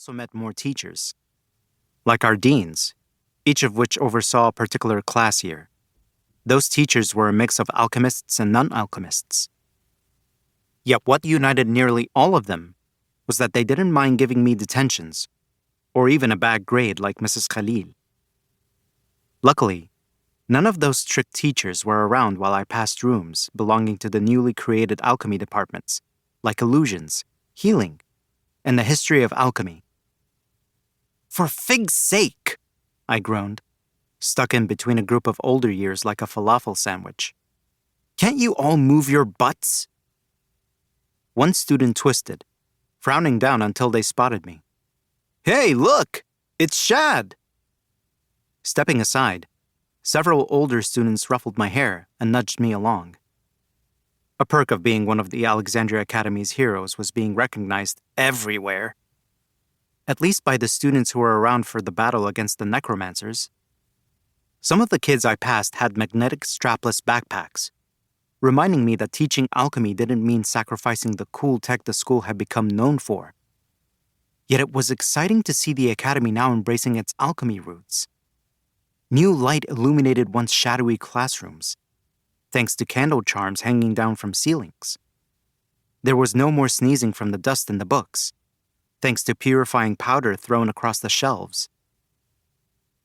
also met more teachers, like our deans, each of which oversaw a particular class year. Those teachers were a mix of alchemists and non-alchemists. Yet what united nearly all of them was that they didn't mind giving me detentions, or even a bad grade like Mrs. Khalil. Luckily, none of those strict teachers were around while I passed rooms belonging to the newly created alchemy departments, like illusions, healing, and the history of alchemy. "For fig's sake!" I groaned, stuck in between a group of older years like a falafel sandwich. "Can't you all move your butts?" One student twisted, frowning down until they spotted me. "Hey, look! It's Shad!" Stepping aside, several older students ruffled my hair and nudged me along. A perk of being one of the Alexandria Academy's heroes was being recognized everywhere. At least by the students who were around for the battle against the necromancers. Some of the kids I passed had magnetic strapless backpacks, reminding me that teaching alchemy didn't mean sacrificing the cool tech the school had become known for. Yet it was exciting to see the academy now embracing its alchemy roots. New light illuminated once shadowy classrooms, thanks to candle charms hanging down from ceilings. There was no more sneezing from the dust in the books, thanks to purifying powder thrown across the shelves.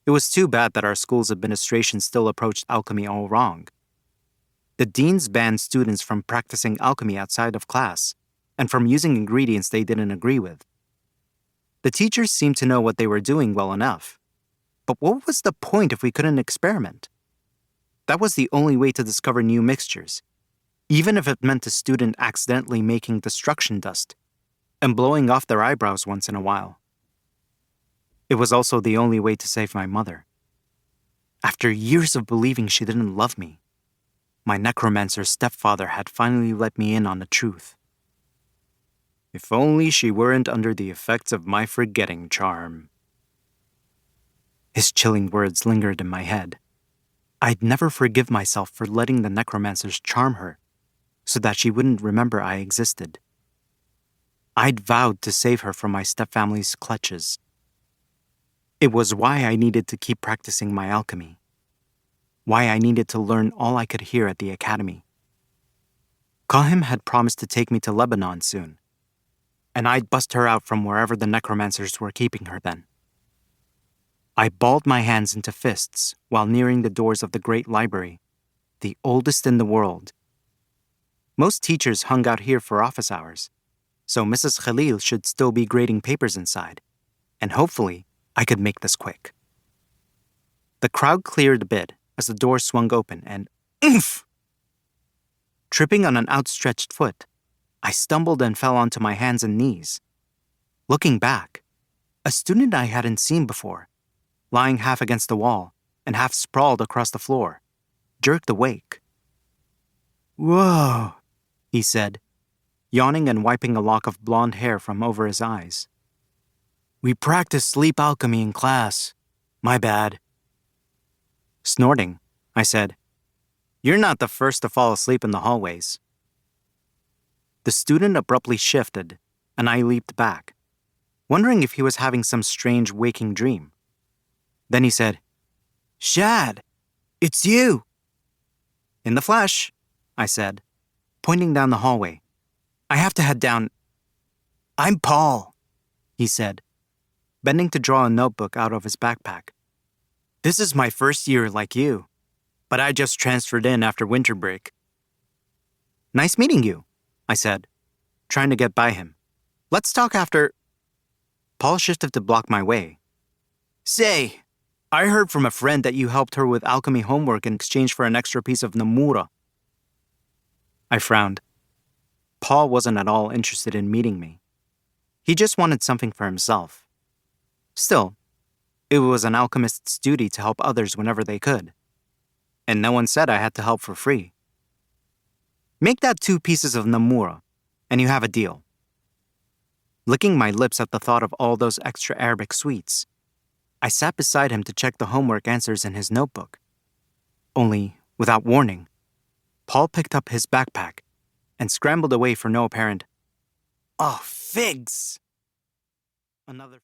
It was too bad that our school's administration still approached alchemy all wrong. The deans banned students from practicing alchemy outside of class and from using ingredients they didn't agree with. The teachers seemed to know what they were doing well enough, but what was the point if we couldn't experiment? That was the only way to discover new mixtures, even if it meant a student accidentally making destruction dust and blowing off their eyebrows once in a while. It was also the only way to save my mother. After years of believing she didn't love me, my necromancer stepfather had finally let me in on the truth. If only she weren't under the effects of my forgetting charm. His chilling words lingered in my head. I'd never forgive myself for letting the necromancers charm her so that she wouldn't remember I existed. I'd vowed to save her from my stepfamily's clutches. It was why I needed to keep practicing my alchemy. Why I needed to learn all I could hear at the academy. Kahem had promised to take me to Lebanon soon, and I'd bust her out from wherever the necromancers were keeping her then. I balled my hands into fists while nearing the doors of the great library, the oldest in the world. Most teachers hung out here for office hours, so Mrs. Khalil should still be grading papers inside, and hopefully I could make this quick. The crowd cleared a bit as the door swung open and oomph! Tripping on an outstretched foot, I stumbled and fell onto my hands and knees. Looking back, a student I hadn't seen before, lying half against the wall and half sprawled across the floor, jerked awake. "Whoa," he said, yawning and wiping a lock of blonde hair from over his eyes. "We practiced sleep alchemy in class. My bad." Snorting, I said, "You're not the first to fall asleep in the hallways." The student abruptly shifted, and I leaped back, wondering if he was having some strange waking dream. Then he said, "Shad, it's you." "In the flesh," I said, pointing down the hallway. "I have to head down." "I'm Paul," he said, bending to draw a notebook out of his backpack. "This is my first year like you, but I just transferred in after winter break." "Nice meeting you," I said, trying to get by him. "Let's talk after—" Paul shifted to block my way. "Say, I heard from a friend that you helped her with alchemy homework in exchange for an extra piece of Namura." I frowned. Paul wasn't at all interested in meeting me. He just wanted something for himself. Still, it was an alchemist's duty to help others whenever they could. And no one said I had to help for free. "Make that 2 pieces of Namura, and you have a deal." Licking my lips at the thought of all those extra Arabic sweets, I sat beside him to check the homework answers in his notebook. Only, without warning, Paul picked up his backpack and scrambled away for no apparent, "Oh, figs!" Another